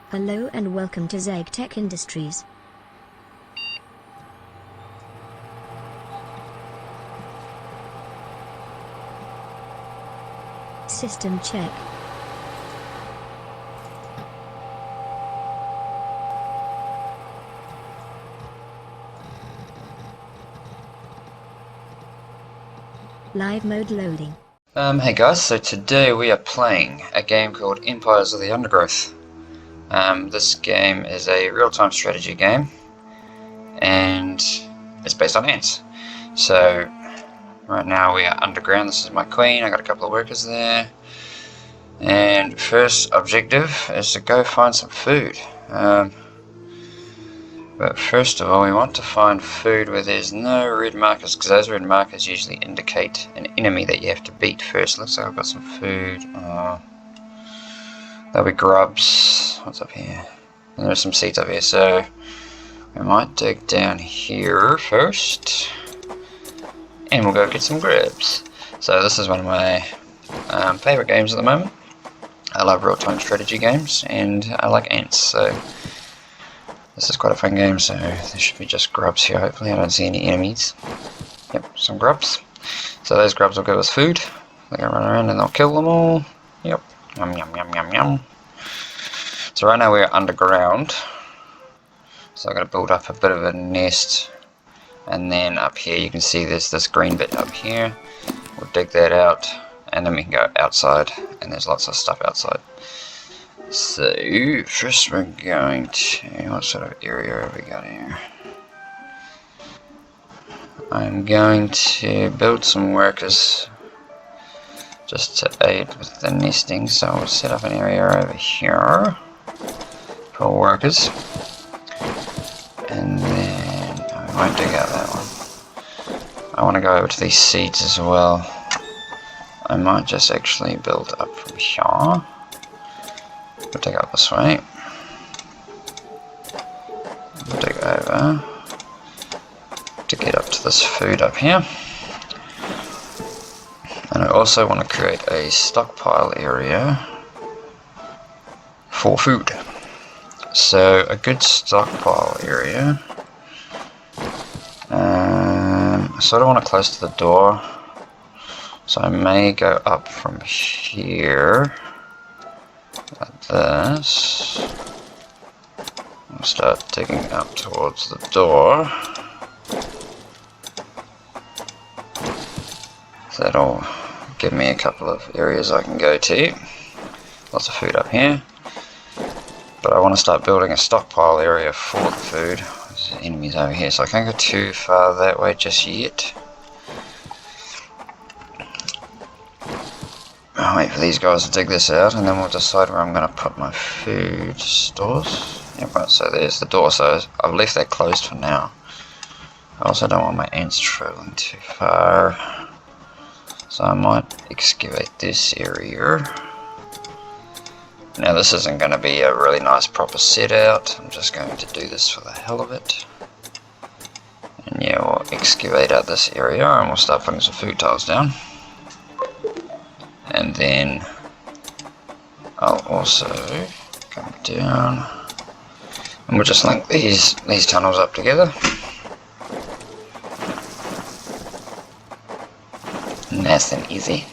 Hello and welcome to Zeg Tech Industries. System check. Live mode loading. Hey guys, so today we are playing a game called Empires of the Undergrowth. This game is a real-time strategy game, and it's based on ants. So, right now we are underground. This is my queen, I got a couple of workers there. And first objective is to go find some food. But first of all, we want to find food where there's no red markers, because those red markers usually indicate an enemy that you have to beat first. Looks like I've got some food. There'll be grubs. What's up here? And there's some seeds up here, so we might dig down here first, and we'll go get some grubs. So this is one of my favourite games at the moment. I love real-time strategy games, and I like ants, so this is quite a fun game. So there should be just grubs here, hopefully. I don't see any enemies. Yep, some grubs. So those grubs will give us food. They're going to run around and they'll kill them all. Yep. Yum, yum, yum, yum, yum. So right now we're underground. So I'm going to build up a bit of a nest. And then up here you can see there's this green bit up here. We'll dig that out. And then we can go outside. And there's lots of stuff outside. So, first we're going to, what sort of area have we got here? I'm going to build some workers just to aid with the nesting, so we'll set up an area over here for workers. And then, I won't dig out that one. I want to go over to these seeds as well. I might just actually build up from here. We'll dig up this way. We'll dig over to get up to this food up here. And I also want to create a stockpile area for food. So a good stockpile area. I sort of want it close to the door. So I may go up from here. Like this. I'll start digging up towards the door. So that'll give me a couple of areas I can go to. Lots of food up here. But I want to start building a stockpile area for the food. There's enemies over here, so I can't go too far that way just yet. I'll wait for these guys to dig this out, and then we'll decide where I'm going to put my food stores. Yep, right, so there's the door, so I've left that closed for now. I also don't want my ants travelling too far, so I might excavate this area. Now this isn't going to be a really nice proper set out, I'm just going to do this for the hell of it. And yeah, we'll excavate out this area and we'll start putting some food tiles down. And then I'll also come down and we'll just link these tunnels up together. Nice and easy.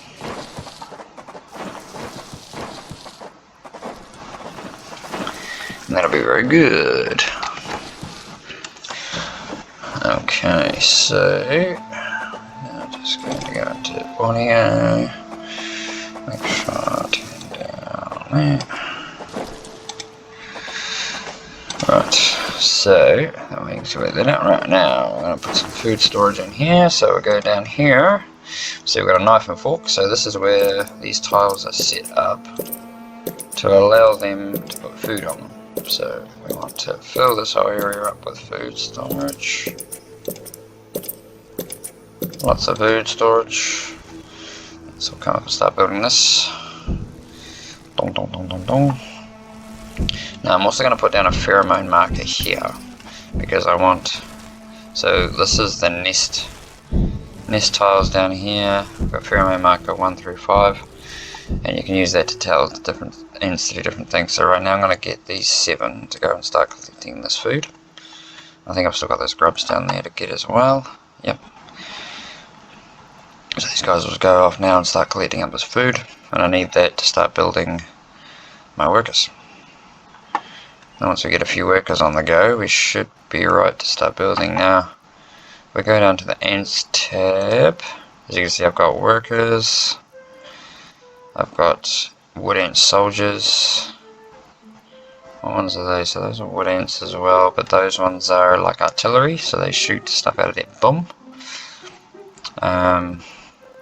And that'll be very good. Okay, so now just going to go into audio. Make sure I turn down there. Right, so I'm going to work that out right now. I'm going to put some food storage in here, so we'll go down here. So we've got a knife and fork, so this is where these tiles are set up to allow them to put food on them. So we want to fill this whole area up with food storage. Lots of food storage. So we'll come up and start building this. Dong, dong, dong, dong, dong. Now I'm also going to put down a pheromone marker here, because I want, so this is the nest tiles down here. We've got pheromone marker 1 through 5, and you can use that to tell the different ants to do different things. So right now I'm going to get these 7 to go and start collecting this food. I think I've still got those grubs down there to get as well. Yep. So these guys will go off now and start collecting up this food, and I need that to start building my workers. And once we get a few workers on the go, we should be right to start building now. We go down to the ants tab. As you can see, I've got workers. I've got wood ant soldiers. What ones are those? So those are wood ants as well, but those ones are like artillery, so they shoot stuff out of their bum.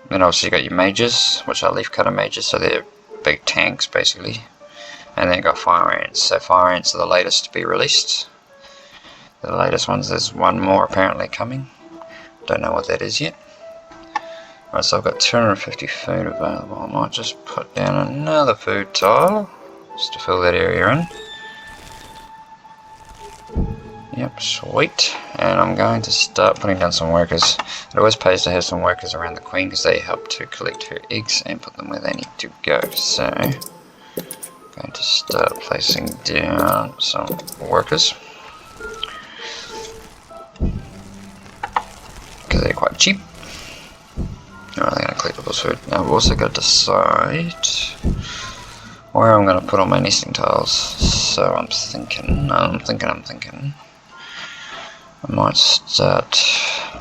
Then obviously you got your mages, which are leaf cutter mages, so they're big tanks basically. And then you got fire ants. So fire ants are the latest to be released. The latest ones, there's one more apparently coming. Don't know what that is yet. Right, so I've got 250 food available. I might just put down another food tile just to fill that area in. Yep, sweet. And I'm going to start putting down some workers. It always pays to have some workers around the queen because they help to collect her eggs and put them where they need to go. So, I'm going to start placing down some workers because they're quite cheap. Alright, I'm going to collect all this food. Now I've also got to decide where I'm going to put all my nesting tiles. So I'm thinking. I might start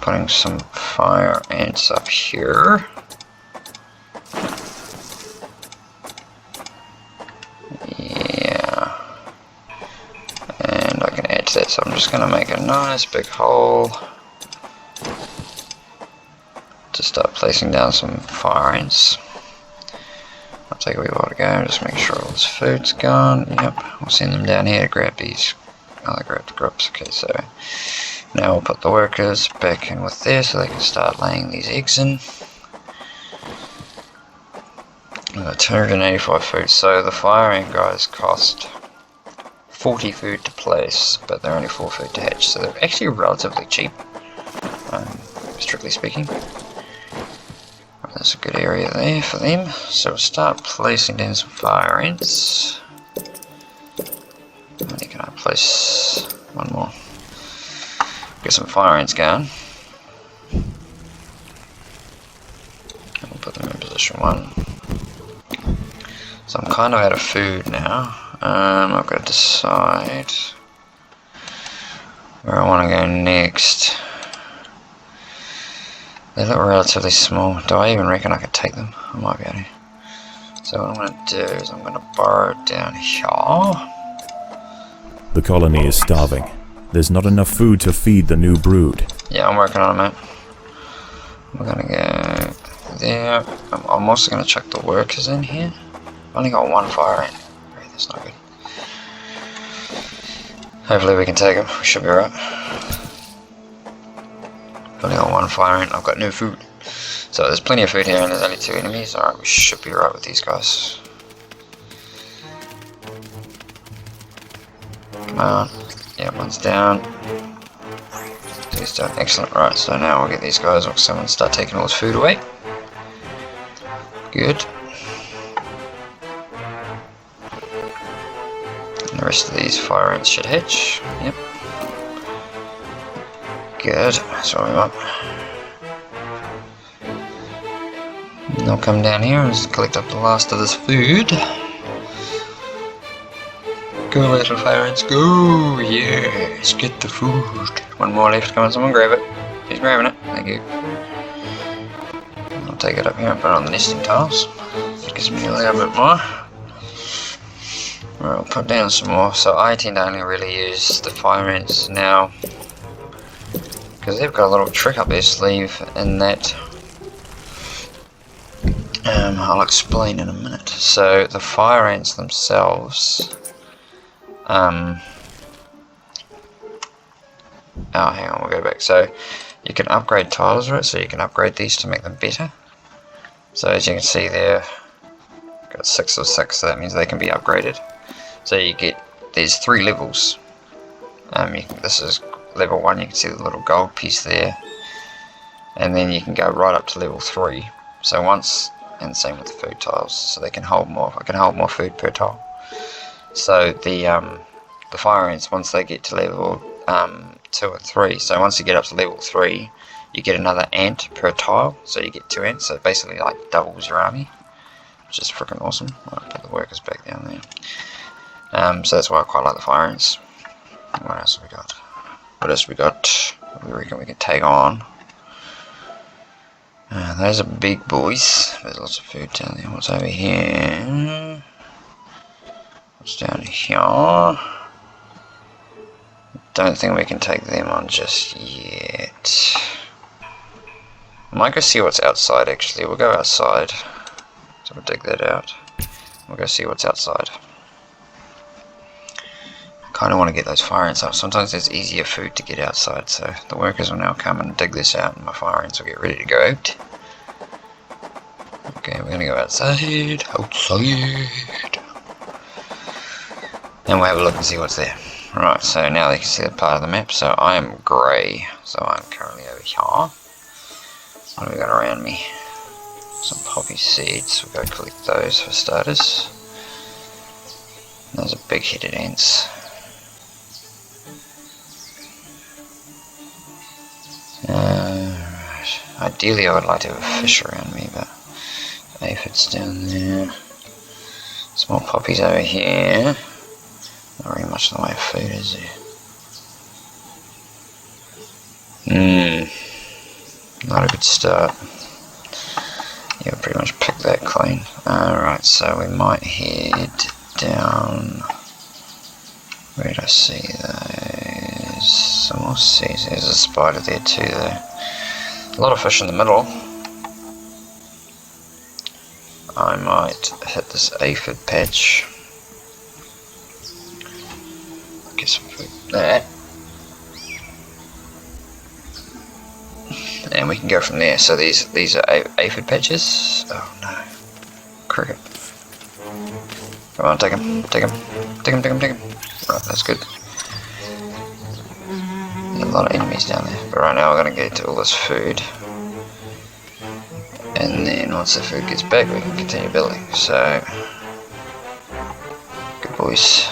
putting some fire ants up here. Yeah. And I can add to that, so I'm just going to make a nice big hole to start placing down some fire ants. I'll take a wee while to go, just make sure all this food's gone. Yep, we'll send them down here to grab these. Oh, they grabbed the grubs. Okay, so now we'll put the workers back in with there so they can start laying these eggs in. We've got 285 food, so the fire ant guys cost 40 food to place, but they're only 4 food to hatch, so they're actually relatively cheap, strictly speaking. That's a good area there for them. So we'll start placing down some fire ants. How many can I place? One more. Get some fire ants going. And we'll put them in position 1. So I'm kind of out of food now. I've got to decide where I want to go next. They look relatively small. Do I even reckon I could take them? I might be able to. So what I'm going to do is I'm going to burrow down here. The colony is starving. There's not enough food to feed the new brood. Yeah, I'm working on it, mate. We're going to go there. I'm also going to chuck the workers in here. I've only got 1 fire ant. Right, that's not good. Hopefully we can take them. We should be right. I've only got 1 fire ant. I've got no food. So there's plenty of food here and there's only 2 enemies. Alright, we should be right with these guys. Come on. Yeah, one's down. 2's down. Excellent. Right, so now we'll get these guys off. Someone start taking all this food away. Good. And the rest of these fire ants should hatch. Yep. Good. That's what we want. And they'll come down here and just collect up the last of this food. Go little fire ants, go! Yes, get the food. 1 more left, come on, someone grab it. He's grabbing it, thank you. I'll take it up here and put it on the nesting tiles. It gives me a little bit more. Right, I'll put down some more. So I tend to only really use the fire ants now, because they've got a little trick up their sleeve in that. I'll explain in a minute. So the fire ants themselves, oh, hang on, we'll go back. So you can upgrade tiles, right? So you can upgrade these to make them better. So as you can see there, got 6 of 6, so that means they can be upgraded. So you get, there's 3 levels. This is level 1, you can see the little gold piece there. And then you can go right up to level 3. So once, and same with the food tiles, so they can hold more, I can hold more food per tile. So the fire ants, once they get to level 2 and 3, so once you get up to level 3, you get another ant per tile, so you get 2 ants, so basically like doubles your army, which is freaking awesome. I'll put the workers back down there. So that's why I quite like the fire ants. What else have we got? What else have we got? We reckon we can take on. Those are big boys. There's lots of food down there. What's over here? What's down here? Don't think we can take them on just yet. I might go see what's outside actually. We'll go outside. So we'll dig that out. We'll go see what's outside. Kind of want to get those fire ants up. Sometimes there's easier food to get outside, so the workers will now come and dig this out and my fire ants will get ready to go out. Okay, we're going to go outside. And we'll have a look and see what's there. Right, so now they can see the part of the map. So I am grey, so I'm currently over here. What have we got around me? Some poppy seeds. We'll go collect those for starters. Those are big-headed ants. Right. Ideally I would like to have a fish around me, but aphids down there. Small poppies over here. Not very much in the way of food, is there? Not a good start. Yeah, pretty much picked that clean. Alright, so we might head down. Where did I see those? Some more seeds. There's a spider there too, though. A lot of fish in the middle. I might hit this aphid patch. Get some food there. And we can go from there. So these are aphid patches. Oh no. Cricket. Come on, take him. Take him. Take him, take him, take him. Right, that's good. There's a lot of enemies down there. But right now we're going to get to all this food. And then once the food gets back, we can continue building. So, good boys.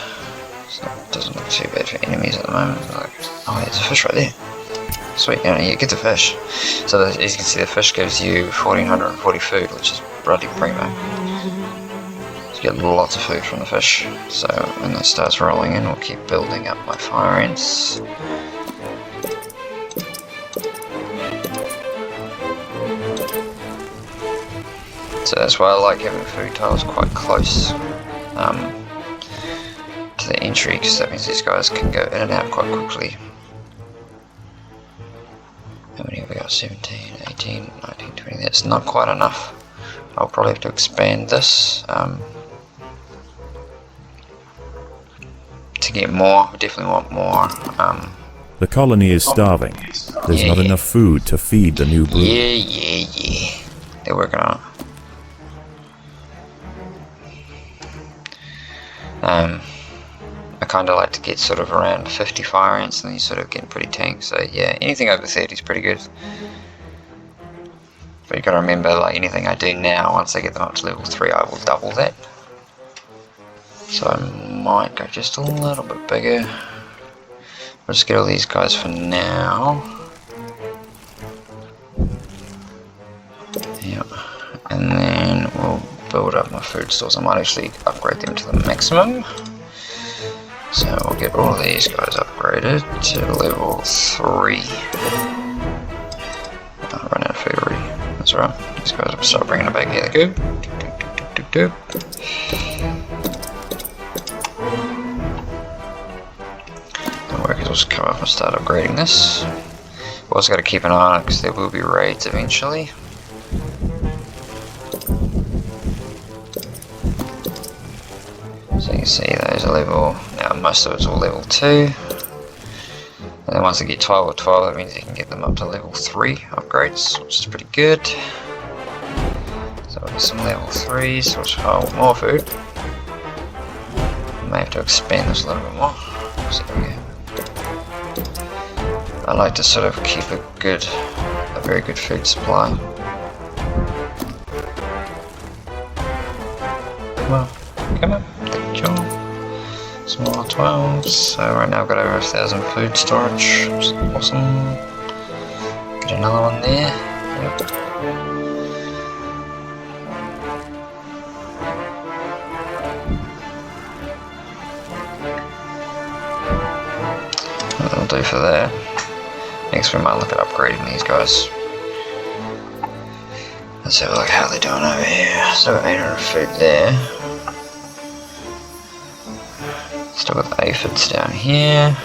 So it doesn't look too bad for enemies at the moment. Like, oh, there's a fish right there. Sweet, you get the fish. So as you can see, the fish gives you 1440 food, which is bloody primo. So you get lots of food from the fish. So when that starts rolling in, we'll keep building up my fire ants. So that's why I like having food tiles quite close to the entry, because that means these guys can go in and out quite quickly. How many have we got? 17, 18, 19, 20. That's not quite enough. I'll probably have to expand this to get more. We definitely want more. The colony is starving. There's not enough food to feed the new brood. Yeah. They're working on it. I kind of like to get sort of around 50 fire ants, and then you sort of getting pretty tanked. So yeah, anything over 30 is pretty good. But you got to remember, like anything I do now, once I get them up to level 3, I will double that. So I might go just a little bit bigger. I'll just get all these guys for now. Yep. And then we'll build up my food stores. I might actually upgrade them to the maximum. So we'll get all of these guys upgraded to level 3. I'll run out of food already. That's alright. These guys will start bringing it back. Here they go. The workers will just come up and start upgrading this. We've also got to keep an eye on it because there will be raids eventually. So you can see those are level, now most of it's all level 2. And then once they get 12 or 12, that means you can get them up to level 3 upgrades, which is pretty good. So we'll get some level 3s, which hold more food. May have to expand this a little bit more. So there we go. I like to sort of keep a very good food supply. Come on. Come on, take your Some more 12s. So right now I've got over 1,000 food storage, which is awesome. Get another one there. Yep. That'll do for that. Next we might look at upgrading these guys. Let's have a look how they're doing over here. Still got 800 food there. Still got the aphids down here.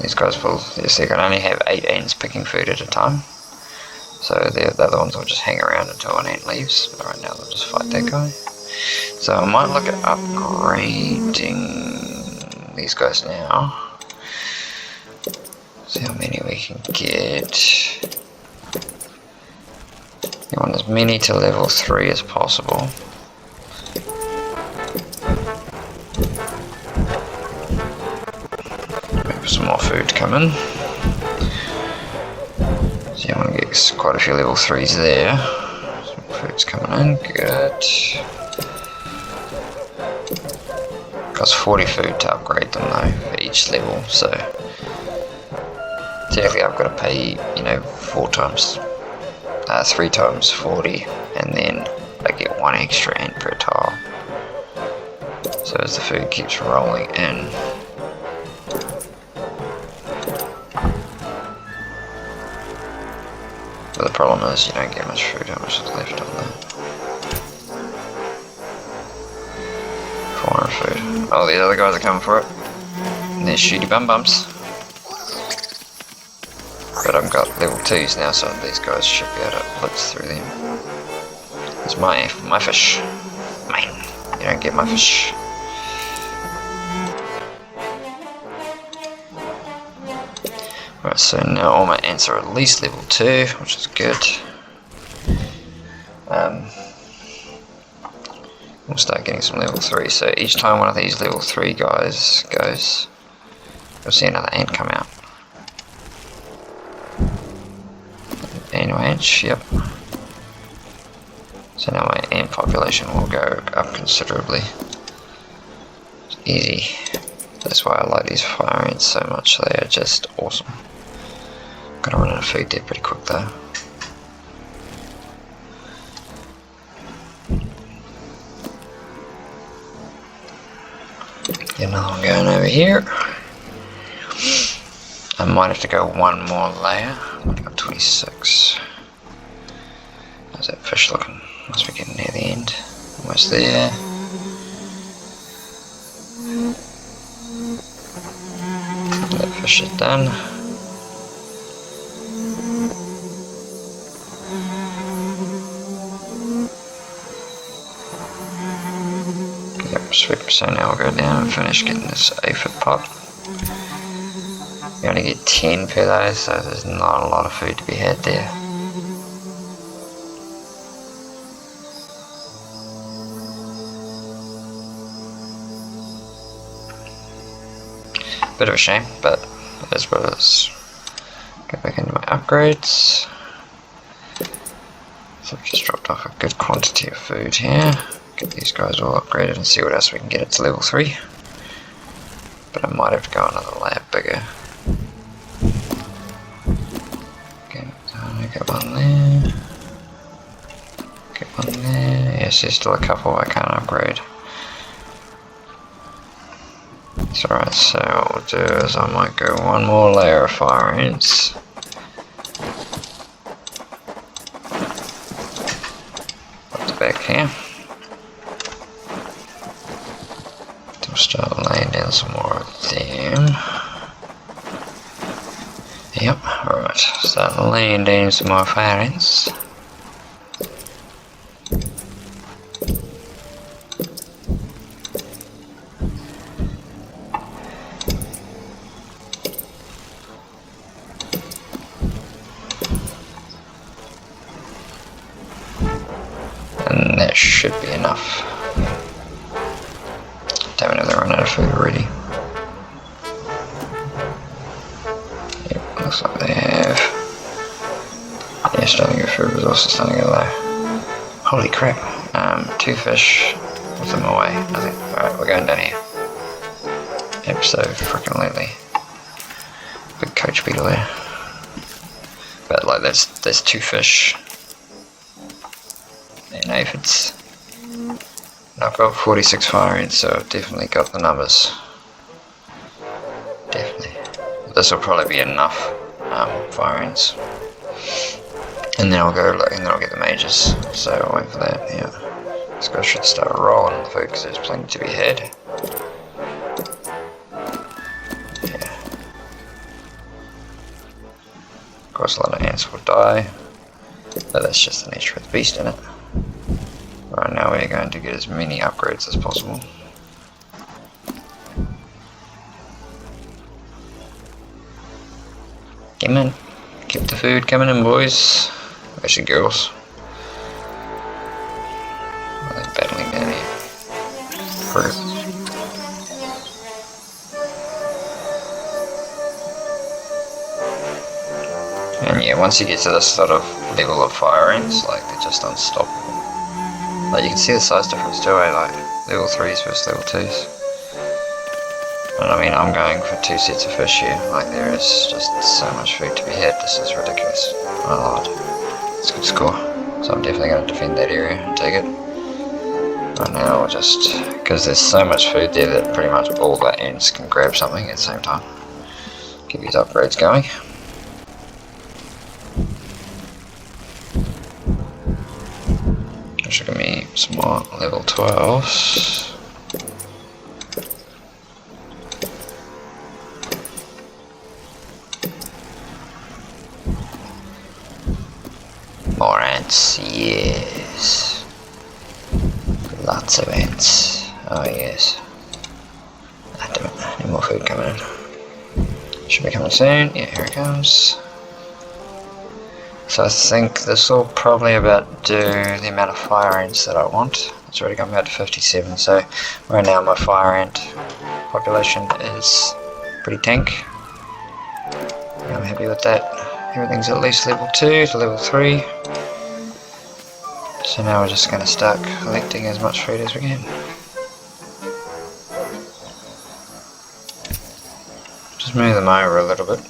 These guys will, yes, they can only have 8 ants picking food at a time. So the other ones will just hang around until an ant leaves. But right now they'll just fight that guy. So I might look at upgrading these guys now. See how many we can get. You want as many to level 3 as possible. Wait for some more food to come in. So you want to get quite a few level 3s there. Some food's coming in, good. Costs 40 food to upgrade them though, for each level, so technically I've got to pay, you know, 3 times 40, and then I get 1 extra ant per tile. So as the food keeps rolling in. But the problem is you don't get much food, how much is left on that? 400 food. Oh, these other guys are coming for it. And they're shooty bum bumps. But I've got level 2s now, so these guys should be able to blitz through them. There's my fish. Man, you don't get my fish. Right, so now all my ants are at least level 2, which is good. We'll start getting some level 3, so each time one of these level 3 guys goes, you'll see another ant come out. Annual ant, yep. So now my ant population will go up considerably. It's easy. That's why I like these fire ants so much, they are just awesome. Gonna run out of food there pretty quick though. Get another one going over here. I might have to go 1 more layer. I've got 26. How's that fish looking? Must be getting near the end. Almost there. That fish is done. Yep, sweet. So now we'll go down and finish getting this aphid pop. You only get 10 per those, so there's not a lot of food to be had there. Bit of a shame, but it is what it is. Go back into my upgrades. So I've just dropped off a good quantity of food here. Get these guys all upgraded and see what else we can get it to level 3. But I might have to go another layer bigger. Okay, get one there. Get one there. Yes, there's still a couple I can't upgrade. It's alright, so what we'll do is I might go 1 more layer of fire ants. Put the back here. We'll start laying down some more of them. Yep, alright, start laying down some more fire ants. And that should be enough. Damn it, they run out of food already. Yep, looks like they have. Yeah, starting to get food resources starting to go low. Holy crap. 2 fish, What's in my way? Nothing. Alright, we're going down here. Yep, so freaking lately. Big coach beetle there. But like there's 2 fish. And aphids. And I've got 46 fire ants, so I've definitely got the numbers. Definitely. This will probably be enough fire ants. And then I'll go, and then I'll get the mages. So I'll wait for that, yeah. This guy should start rolling the food because there's plenty to be had. Yeah. Of course a lot of ants will die. But that's just the nature of the beast, isn't it? Right now we're going to get as many upgrades as possible. Come in. Keep the food coming in, boys. Actually, girls. Are they battling down here? Fruit. And yeah, once you get to this sort of level of fire ants, like they're just unstoppable. Like you can see the size difference too, eh? Like level 3s versus level 2s. And I mean, I'm going for 2 sets of fish here. Like there is just so much food to be had. This is ridiculous. My lord. It's a good score. So I'm definitely going to defend that area and take it. Right now, we'll just, because there's so much food there that pretty much all the ants can grab something at the same time. Keep these upgrades going. That should give me some more level 12s. More ants, yes. Lots of ants. Oh yes. Ah, damn it. Need more food coming in. Should be coming soon. Yeah, here it comes. So I think this will probably about do the amount of fire ants that I want. It's already got me up to 57, so right now my fire ant population is pretty tank. I'm happy with that. Everything's at least level 2 to level 3. So now we're just going to start collecting as much food as we can. Just move them over a little bit.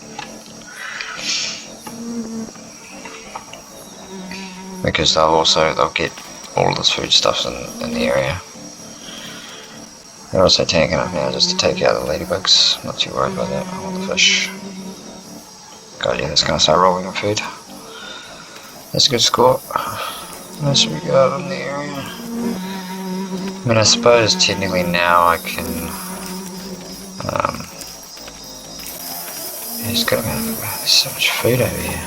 Because they'll get all of this food stuff in the area. They're also tanking up now just to take out the ladybugs. Not too worried about that. I want the fish. God, yeah, that's going to start rolling on food. That's a good score. What else we got in the area? I mean, I suppose technically now I can. There's so much food over here.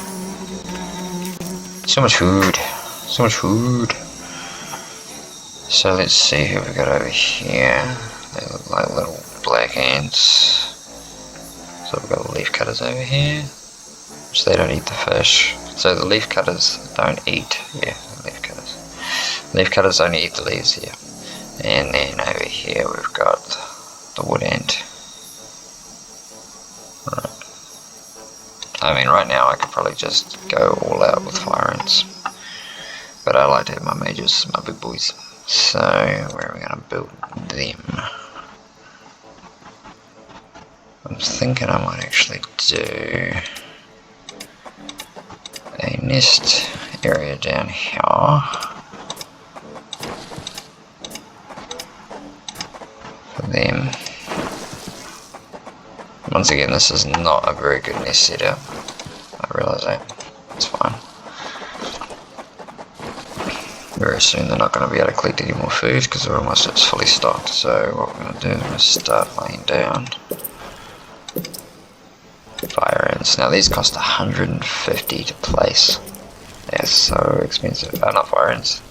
So much food. So much food. So let's see who we got over here. They look like little black ants. So we've got the leaf cutters over here. Which they don't eat the fish. So the leaf cutters don't eat. Yeah, the leaf cutters. Leaf cutters only eat the leaves here. And then over here we've got the wood ant. Right. I mean, right now I could probably just go all out with fire ants. But I like to have my mages, my big boys. So, where are we going to build them? I'm thinking I might actually do a nest area down here. For them. Once again, this is not a very good nest setup. I realise that. It's fine. Very soon they're not going to be able to collect any more food because they're almost fully stocked. So what we're going to do is we're going to start laying down fire ants. Now these cost 150 to place. They're so expensive. Oh, not fire ants.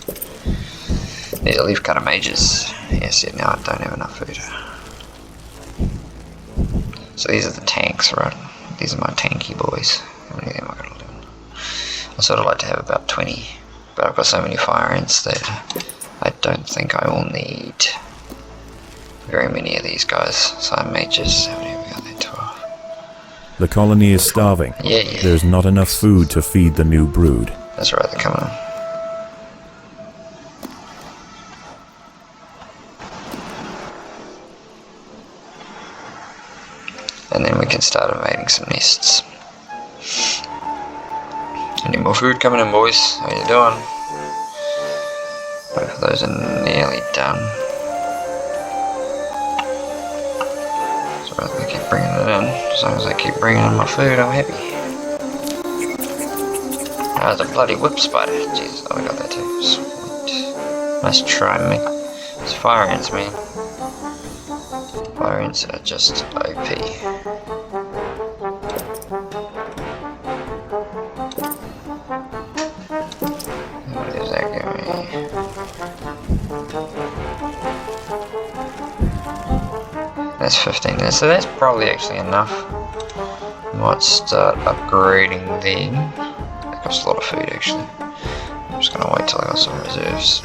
These are leaf cutter mages. Yes, yeah, now I don't have enough food. So these are the tanks, right? These are my tanky boys. How many of them am I going to do? I sort of like to have about 20. But I've got so many fire ants that I don't think I will need very many of these guys. So I may just... How many have we got there? 12. The colony is starving. Yeah. There's not enough food to feed the new brood. That's right, they're coming on. and then we can start invading some nests. Any more food coming in, boys? How you doing? Both of those are nearly done. So I keep bringing it in. As long as I keep bringing in my food, I'm happy. Ah, there's a bloody whip spider. Jesus, oh, we got that too. Sweet. Nice try, mate. It's fire ants, man. Fire ants are just OP. What does that give me? That's 15 there, so that's probably actually enough. Might start upgrading then. That costs a lot of food actually. I'm just gonna wait till I got some reserves.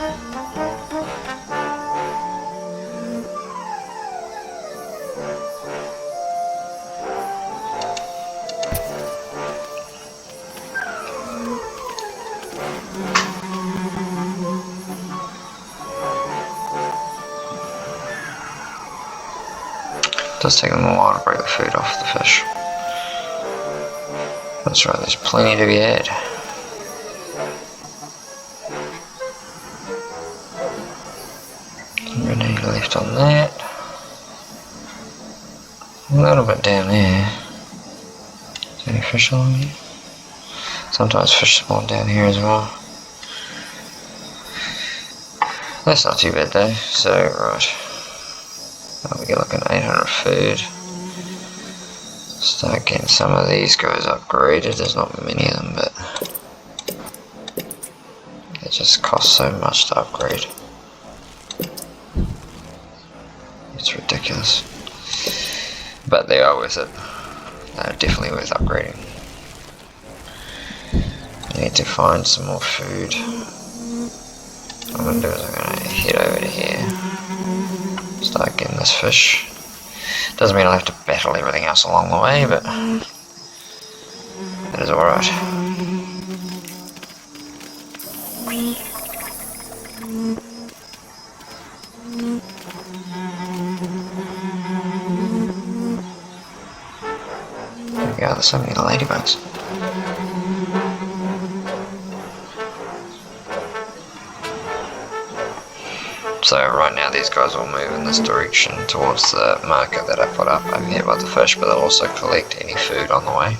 It does take them a while to break the food off the fish. That's right, there's plenty to be had. Grenade left on that. A little bit down there. Is there any fish along here? Sometimes fish spawn down here as well. That's not too bad though, so right. We get like an 800 food. Start getting some of these guys upgraded. There's not many of them, but it just costs so much to upgrade. It's ridiculous. But they are worth it. They're definitely worth upgrading. I need to find some more food. What I'm going to do is I'm going to head over to here. Start getting this fish. Doesn't mean I'll have to battle everything else along the way, but that is alright. There we go, there's so many ladybugs. So right now these guys will move in this direction towards the marker that I put up over here by the fish, but they'll also collect any food on the way.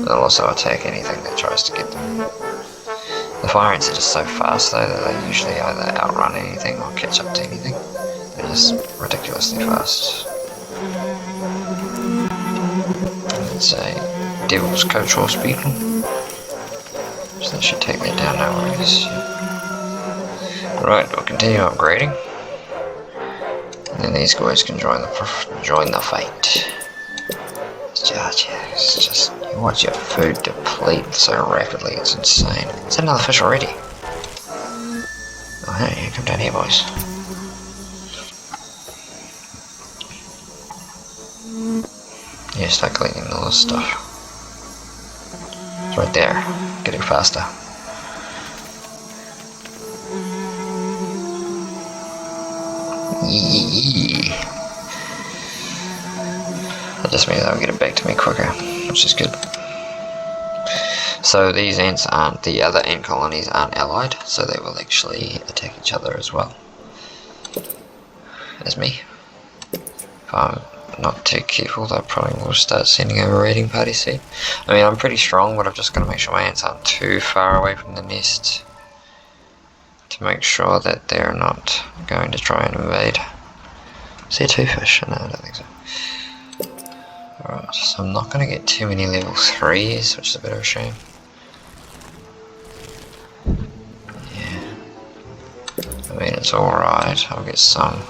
They'll also attack anything that tries to get them. The fire ants are just so fast though that they usually either outrun anything or catch up to anything. They're just ridiculously fast. It's a Devil's Coach horse beetle. So that should take that down, no worries. Right, we'll continue upgrading. And then these guys can join the fight. It's just, you watch your food deplete so rapidly, it's insane. Is that another fish already? Oh hey, come down here, boys. Yeah, start collecting all this stuff. It's right there, getting faster. That just means they'll get it back to me quicker, which is good. So these ants aren't, the other ant colonies aren't allied, so they will actually attack each other as well as me. If I'm not too careful, they probably will start sending over raiding parties here. I mean, I'm pretty strong, but I've just got to make sure my ants aren't too far away from the nest to make sure that they're not going to try and invade. Is there two fish? No, I don't think so. Alright, so I'm not going to get too many level 3s, which is a bit of a shame. Yeah. I mean, it's alright, I'll get some.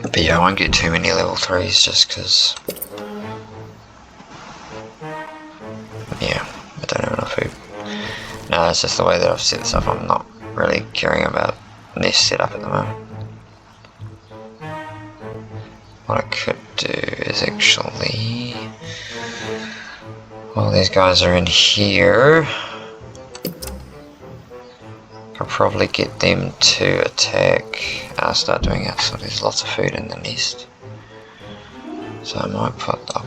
But yeah, I won't get too many level 3s just because... yeah, I don't have enough food. No, it's just the way that I've set this up. I'm not really caring about nest setup at the moment. What I could do is actually, while these guys are in here, I'll probably get them to attack. I'll start doing it so there's lots of food in the nest. So I'll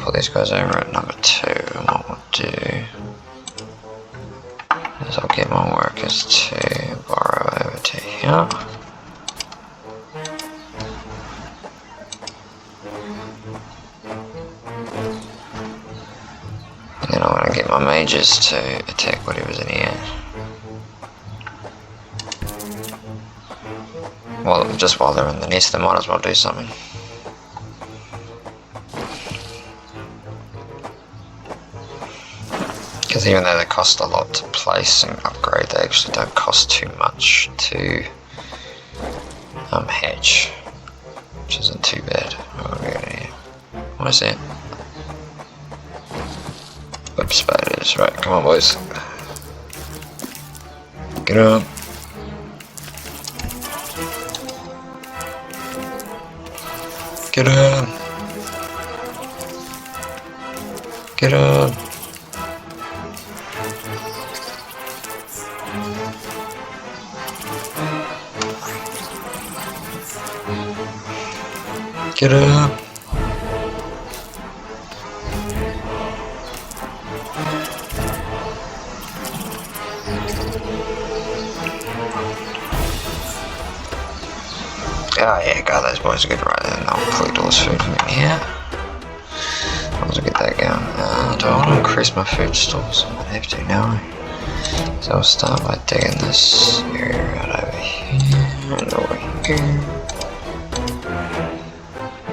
put these guys over at number 2, and what we'll do is I'll get my workers to borrow over to here. And then I'm going to get my mages to attack whatever's in here. Well, just while they're in the nest, they might as well do something. Because even though they cost a lot to place and upgrade, they actually don't cost too much to hatch, which isn't too bad. What is it? Web spiders, right, come on boys. Get up. Get up. Get up. Get up. Oh yeah, God, those boys are good right there, and I'll collect all this food from in here. I'll get that going. Do I want to increase my food stores? I might have to now. So I'll start by digging this area right over here and over here.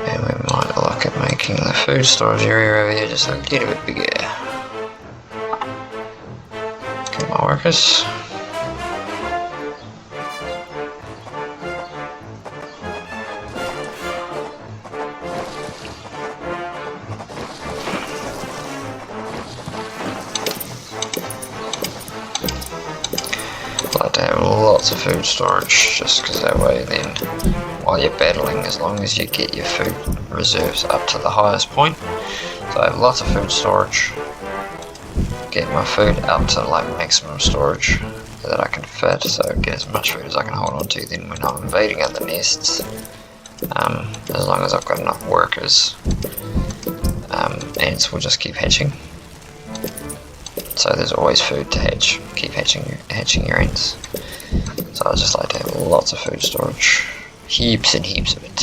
And we might look at making the food storage area over here just a little bit bigger. Get my workers. To have lots of food storage, just because that way then while you're battling, as long as you get your food reserves up to the highest point. So I have lots of food storage, get my food up to like maximum storage that I can fit, so get as much food as I can hold on to. Then when I'm invading other nests, as long as I've got enough workers, ants will just keep hatching. So there's always food to hatch. Keep hatching your ants. So I just like to have lots of food storage. Heaps and heaps of it.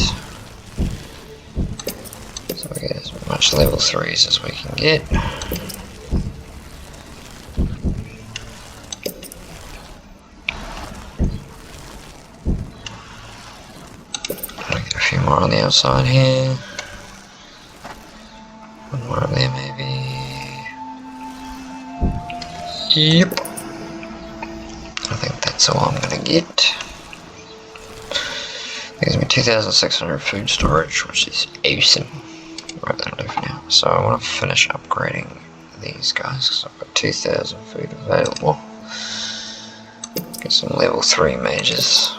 So we get as much level 3s as we can get. I'll get a few more on the outside here. One more up there maybe. Yep. I think that's all I'm gonna get. Gives me 2,600 food storage, which is awesome. Right, that'll do for now. So I want to finish upgrading these guys because I've got 2,000 food available. Get some level 3 mages.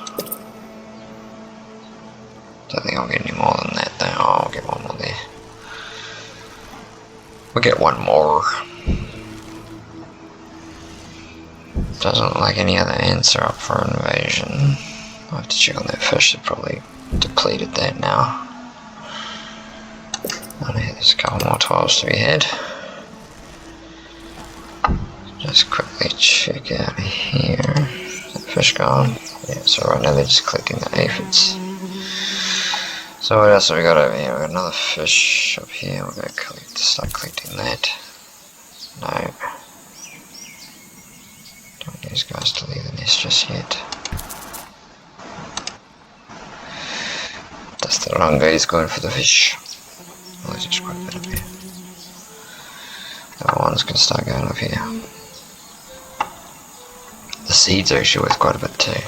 Don't think I'll get any more than that though. Oh, I'll get one more there. We'll get one more. Doesn't look like any other ants are up for invasion. I'll have to check on that fish, they've probably depleted that now. I know there's a couple more 12s to be had. Just quickly check out here. Is that fish gone? Yeah, so right now they're just collecting the aphids. So what else have we got over here? We've got another fish up here, we're going to start collecting that. No. Don't want these guys to leave the nest just yet. That's the wrong guy, he's going for the fish. Oh, there's just quite a bit up here. The other ones can start going up here. The seeds are actually worth quite a bit too.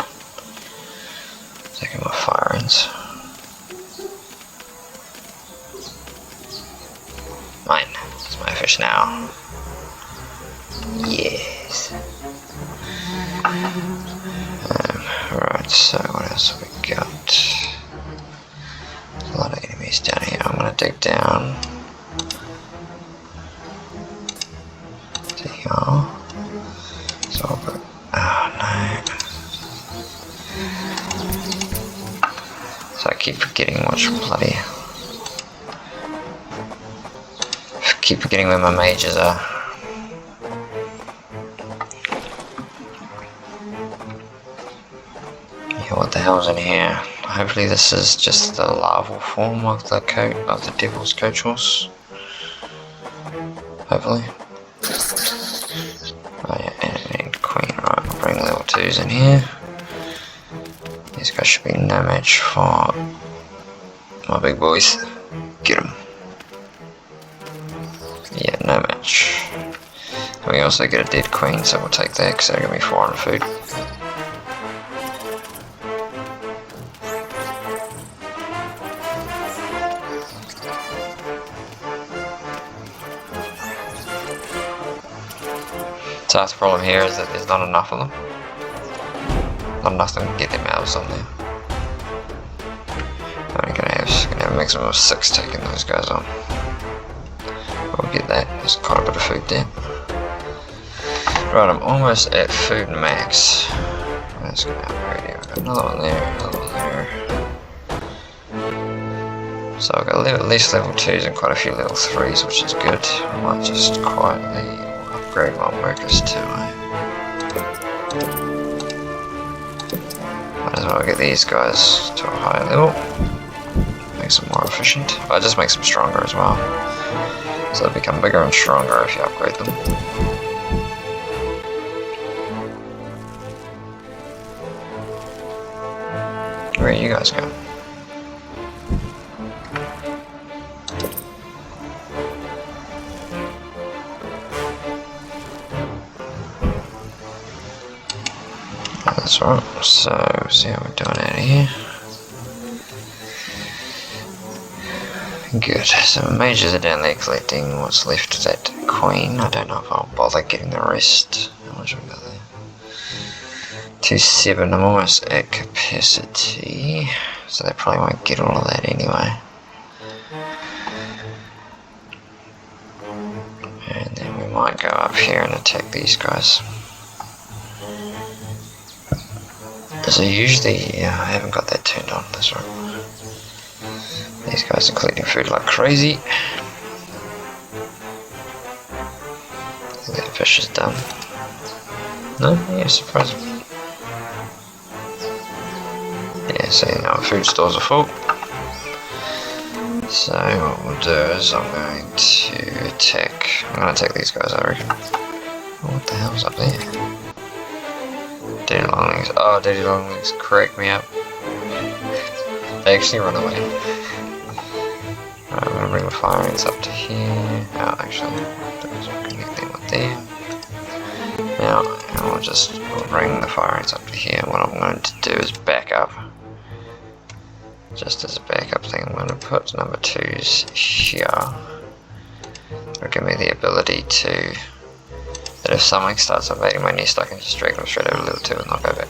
Taking my fire ants. Mine. It's my fish now. Yes. Right, so what else have we got? There's a lot of enemies down here. I'm gonna dig down to here. So I'll put, oh no. So I keep forgetting which bloody Keep forgetting where my mages are. Yeah, what the hell's in here? Hopefully this is just the larval form of the devil's coach horse. Hopefully. Oh yeah, and queen. Right, I'll bring level 2s in here. These guys should be no match for my big boys. Get them. Yeah, no match. And we also get a dead queen, so we'll take that because that'll give me 400 food. So the problem here is that there's not enough of them. Not enough to get their mouths on there. I'm gonna have a maximum of 6 taking those guys on. We'll get that. There's quite a bit of food there. Right, I'm almost at food max. Let's go upgrade here. I've got another one there, another one there. So I've got at least level 2s and quite a few level 3s, which is good. I might just quietly upgrade my workers too. Might as well get these guys to a higher level. Makes them more efficient. Well, it just makes them stronger as well. So they become bigger and stronger if you upgrade them. Where you guys go? That's right, so see how we're doing out of here. Good, so mages are down there collecting what's left of that queen. I don't know if I'll bother getting the rest. How much have we got there? 2.7, I'm almost at capacity, so they probably won't get all of that anyway. And then we might go up here and attack these guys. So usually, yeah, I haven't got that turned on, that's right. These guys are collecting food like crazy. That fish is done. No? Yeah, surprising. Yeah, so now our food stores are full. So what we'll do is I'm going to attack. I'm going to attack these guys, I reckon. Oh, what the hell's up there? Daddy Longlegs. Oh, Daddy Longlegs cracked me up. They actually run away. Right, I'm going to bring the fire ants up to here. Oh, actually, I'll connect them up there. Now, we'll bring the fire ants up to here. What I'm going to do is back up. Just as a backup thing, I'm going to put number 2s here. It'll give me the ability to, that if something starts invading my nest, I can just drag them straight over to level 2 and they'll go back.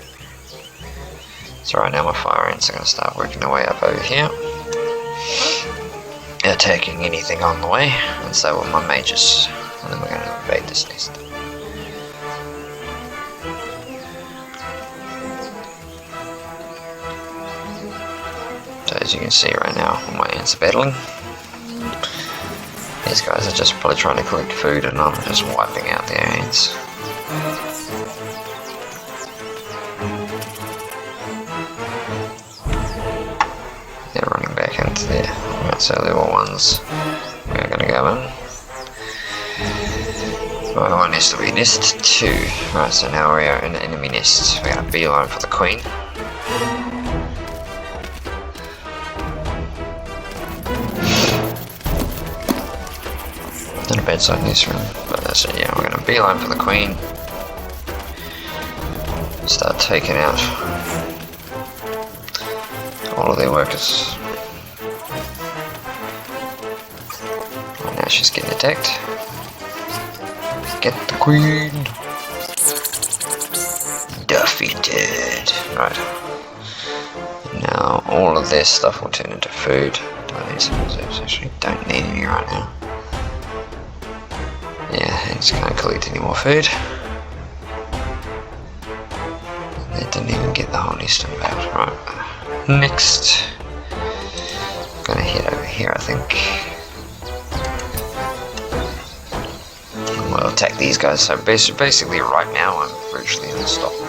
So right now my fire ants are going to start working their way up over here, attacking anything on the way, and so will my mages. And then we're going to invade this nest. So as you can see right now, all my ants are battling. These guys are just probably trying to collect food and I'm just wiping out their ants. They're running back into there. Alright, so level 1s. We're going to go in. Well, my nest will be nest 2. Right, so now we are in the enemy nest. We're going to beeline for the queen. Not a bad side in this room, but that's it. Yeah, we're going to beeline for the queen. Start taking out all of their workers. And now she's getting attacked. Get the queen. Defeated. Right. Now all of their stuff will turn into food. Do I need some reserves? Actually, don't need any right now. Yeah, I just can't collect any more food. They didn't even get the whole nest involved. Right. Next. I'm gonna head over here, I think. attack these guys. So basically right now I'm virtually unstoppable.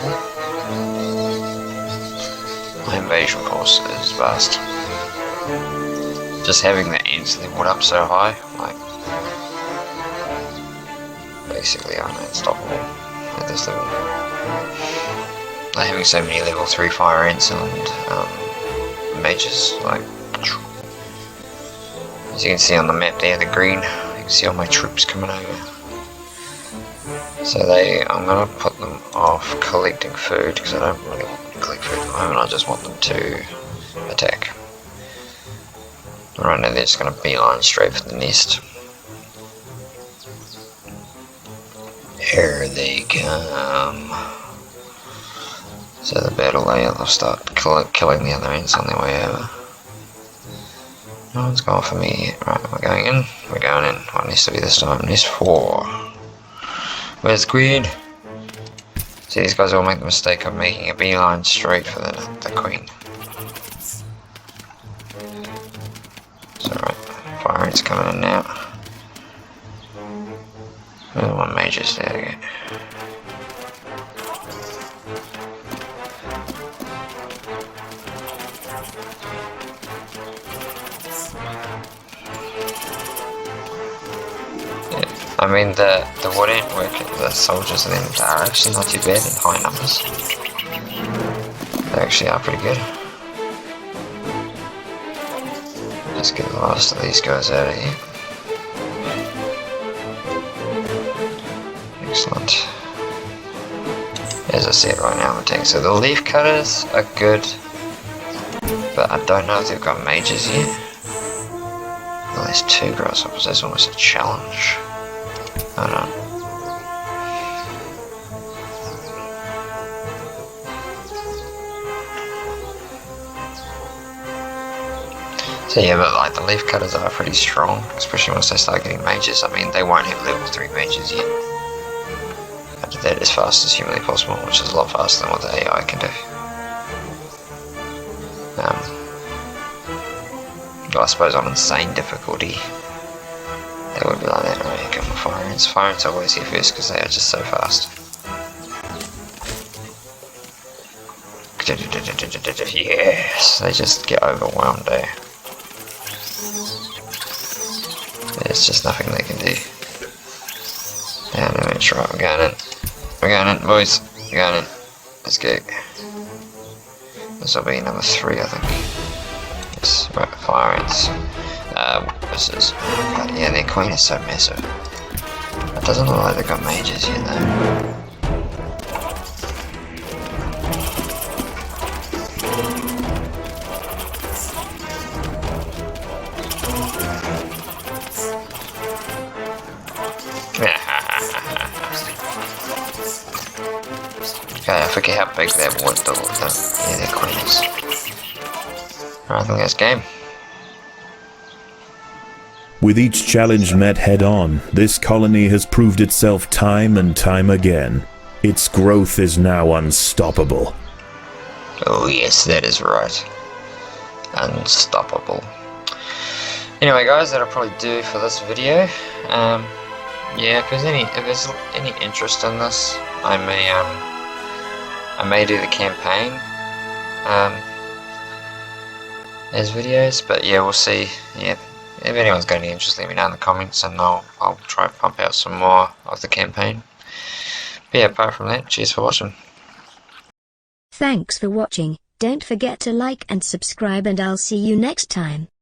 My invasion force is vast. Just having the ants leveled up so high, like, basically I'm unstoppable at this level. Like having so many level 3 fire ants and mages, like, as you can see on the map there, the green, you can see all my troops coming over. So I'm going to put them off collecting food, because I don't really want them to collect food at the moment, I just want them to attack. Right now they're just going to beeline straight for the nest. Here they come. So the battle layout, they'll start killing the other ants on their way over. No one's gone for me yet. Right, we're going in. We're going in. What needs to be this time? Nest 4. Where's the queen? See, these guys all make the mistake of making a beeline straight for the queen. So right, fire ants coming in now. Oh, one mage's there to go. I mean, the wood ant work, the soldiers and them are actually not too bad in high numbers. They actually are pretty good. Let's get the last of these guys out of here. Excellent. As I said, right now I'm attacking. So the leaf cutters are good, but I don't know if they've got mages yet. Well, there's 2 grasshoppers, that's almost a challenge. I don't know. So yeah, but like the leaf cutters are pretty strong, especially once they start getting mages. I mean, they won't have level 3 mages yet. I did that as fast as humanly possible, which is a lot faster than what the AI can do. I suppose on insane difficulty, they would be like that. Right, here come the fire ants. Fire ants are always here first because they are just so fast. Yes, they just get overwhelmed there. There's just nothing they can do. Down damage, right, we're going in. We're going in, boys. We're going in. Let's go. This will be number 3, I think. Yes, right, fire ants. Witnesses. God, yeah, their queen is so massive. It doesn't look like they've got mages yet, though. Okay, I forget how big that wood door, yeah, their queen is. Alright, I think that's game. With each challenge met head-on, this colony has proved itself time and time again. Its growth is now unstoppable. Oh yes, that is right. Unstoppable. Anyway guys, that'll probably do for this video. Yeah, if there's any interest in this, I may do the campaign as videos, but yeah, we'll see. Yeah, if anyone's got any interest, let me know in the comments, and I'll try to pump out some more of the campaign. But yeah, apart from that, cheers for watching. Thanks for watching. Don't forget to like and subscribe, and I'll see you next time.